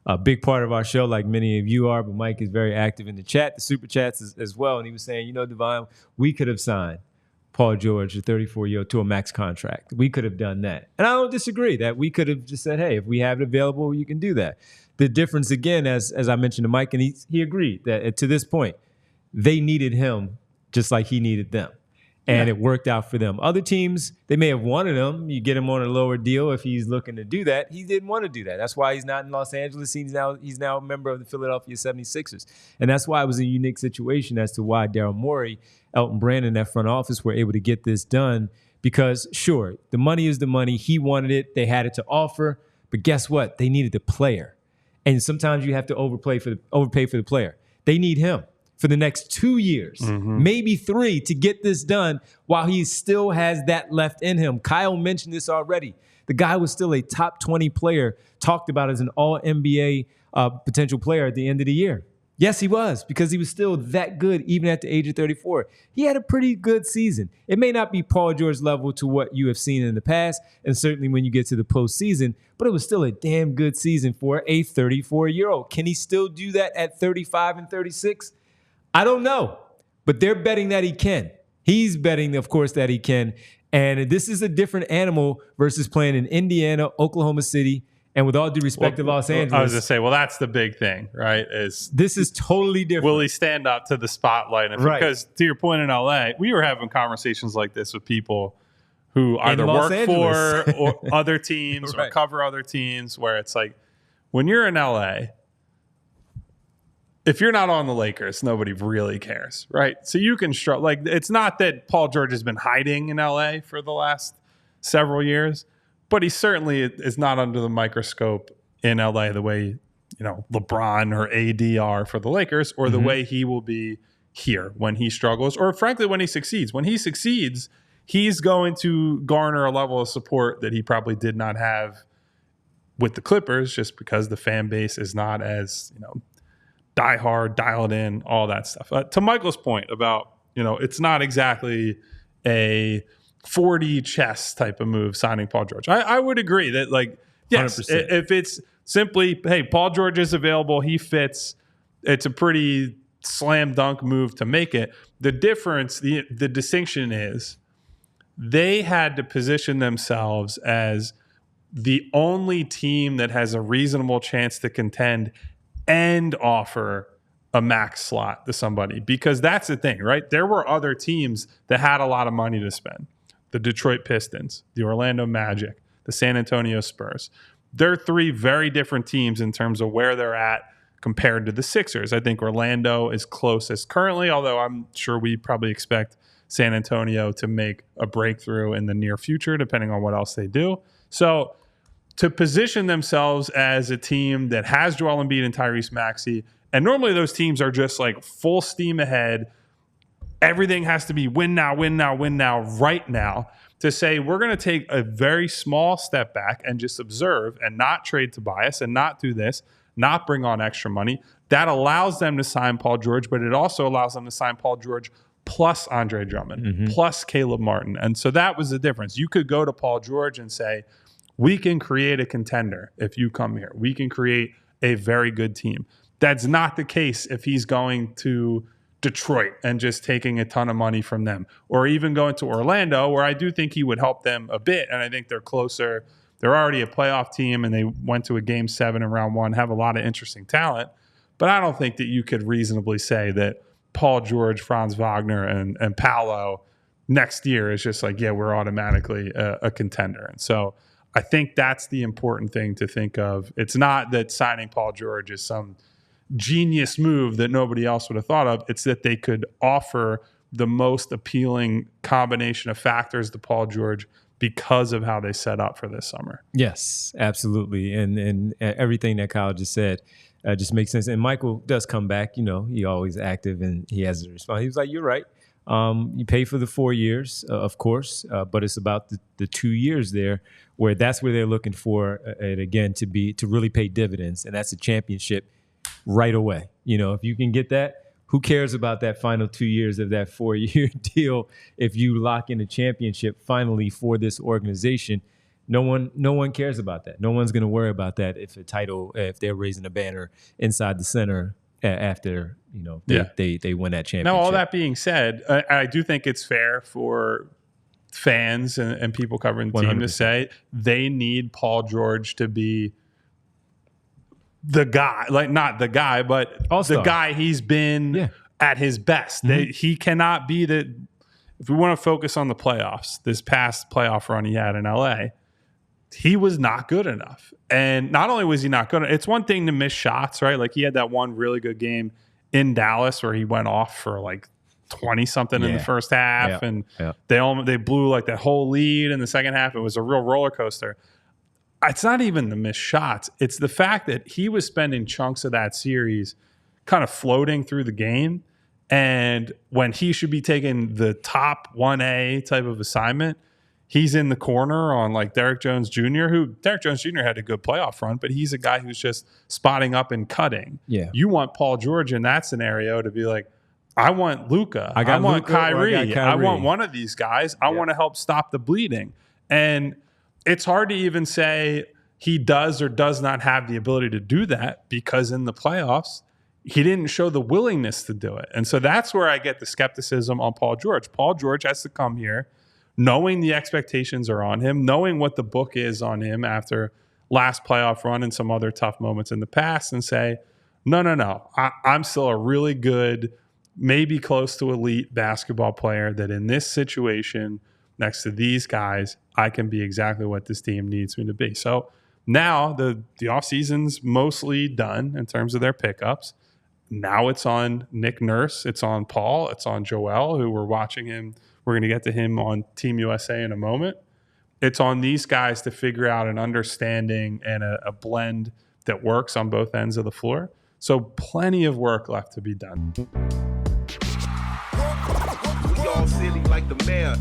a big part of our show, like many of you are, but Mike is very active in the chat, the super chats as well. And he was saying, Devon, we could have signed Paul George, a 34-year to a max contract. We could have done that. And I don't disagree that we could have just said, hey, if we have it available, you can do that. The difference, again, as I mentioned to Mike, and he agreed that to this point, they needed him just like he needed them. And it worked out for them. Other teams, they may have wanted him. You get him on a lower deal if he's looking to do that. He didn't want to do that. That's why he's not in Los Angeles. He's now a member of the Philadelphia 76ers. And that's why it was a unique situation as to why Daryl Morey, Elton Brand, and that front office were able to get this done. Because, sure, the money is the money. He wanted it. They had it to offer. But guess what? They needed the player. And sometimes you have to overpay for the player. They need him for the next 2 years, maybe 3, to get this done while he still has that left in him. Kyle mentioned this already. The guy was still a top 20 player, talked about as an all-NBA potential player at the end of the year. Yes, he was, because he was still that good even at the age of 34. He had a pretty good season. It may not be Paul George level to what you have seen in the past, and certainly when you get to the postseason, but it was still a damn good season for a 34-year-old. Can he still do that at 35 and 36? I don't know, but they're betting that he can. He's betting, of course, that he can. And this is a different animal versus playing in Indiana, Oklahoma City, and with all due respect to Los Angeles. I was going to say, that's the big thing, right? This is totally different. Will he stand up to the spotlight? And because to your point in LA, we were having conversations like this with people who either work for or other teams or cover other teams, where it's like, when you're in LA, if you're not on the Lakers, nobody really cares, right? So you can struggle. Like, it's not that Paul George has been hiding in LA for the last several years, but he certainly is not under the microscope in LA the way, LeBron or AD are for the Lakers, or the way he will be here when he struggles, or frankly, when he succeeds. When he succeeds, he's going to garner a level of support that he probably did not have with the Clippers, just because the fan base is not as, die hard, dialed in, all that stuff. To Michael's point about, it's not exactly a 4D chess type of move signing Paul George. I would agree that, yes, 100%. If it's simply, hey, Paul George is available, he fits, it's a pretty slam dunk move to make it. The difference, the distinction is they had to position themselves as the only team that has a reasonable chance to contend and offer a max slot to somebody, because that's the thing, right? There were other teams that had a lot of money to spend. The Detroit Pistons, the Orlando Magic, the San Antonio Spurs. They're 3 very different teams in terms of where they're at compared to the Sixers. I think Orlando is closest currently, although I'm sure we probably expect San Antonio to make a breakthrough in the near future, depending on what else they do. So to position themselves as a team that has Joel Embiid and Tyrese Maxey, and normally those teams are just like full steam ahead. Everything has to be win now, win now, win now, right now. To say we're going to take a very small step back and just observe and not trade Tobias and not do this, not bring on extra money. That allows them to sign Paul George, but it also allows them to sign Paul George plus Andre Drummond, plus Caleb Martin. And so that was the difference. You could go to Paul George and say, we can create a contender if you come here. We can create a very good team. That's not the case if he's going to Detroit and just taking a ton of money from them, or even going to Orlando, where I do think he would help them a bit. And I think they're closer. They're already a playoff team, and they went to a Game 7 in round 1, have a lot of interesting talent. But I don't think that you could reasonably say that Paul George, Franz Wagner, and Paolo next year is just like, yeah, we're automatically a contender. And so I think that's the important thing to think of. It's not that signing Paul George is some genius move that nobody else would have thought of. It's that they could offer the most appealing combination of factors to Paul George because of how they set up for this summer. Yes, absolutely. And everything that Kyle just said just makes sense. And Michael does come back. He always active, and he has a response. He was like, you're right. You pay for the 4 years, of course, but it's about the 2 years there where that's where they're looking for it again to really pay dividends, and that's a championship right away. If you can get that, who cares about that final 2 years of that 4-year deal if you lock in a championship finally for this organization? No one cares about that. No one's going to worry about that if they're raising a banner inside the center after they win that championship. Now, all that being said, I do think it's fair for fans and people covering the team 100%. to say they need Paul George to be the guy, like not the guy, but All-star. the guy he's been at his best. He cannot be the. If we want to focus on the playoffs, this past playoff run he had in LA, he was not good enough. And not only was he not good, it's one thing to miss shots, right? Like he had that one really good game in Dallas where he went off for like 20 something in the first half, and they blew like that whole lead in the second half. It was a real roller coaster. It's not even the missed shots. It's the fact that he was spending chunks of that series kind of floating through the game. And when he should be taking the top 1A type of assignment, he's in the corner on like Derek Jones Jr., who Derek Jones Jr. had a good playoff run, but he's a guy who's just spotting up and cutting. Yeah. You want Paul George in that scenario to be like, I want Luka. I want Kyrie. I want one of these guys. I want to help stop the bleeding. And it's hard to even say he does or does not have the ability to do that because in the playoffs, he didn't show the willingness to do it. And so that's where I get the skepticism on Paul George. Paul George has to come here knowing the expectations are on him, knowing what the book is on him after last playoff run and some other tough moments in the past, and say, no. I'm still a really good, maybe close to elite basketball player that in this situation next to these guys, I can be exactly what this team needs me to be. So now the offseason's mostly done in terms of their pickups. Now it's on Nick Nurse, it's on Paul, it's on Joel, who we're watching him. We're going to get to him on Team USA in a moment. It's on these guys to figure out an understanding and a blend that works on both ends of the floor. So plenty of work left to be done. We all silly like the mayor.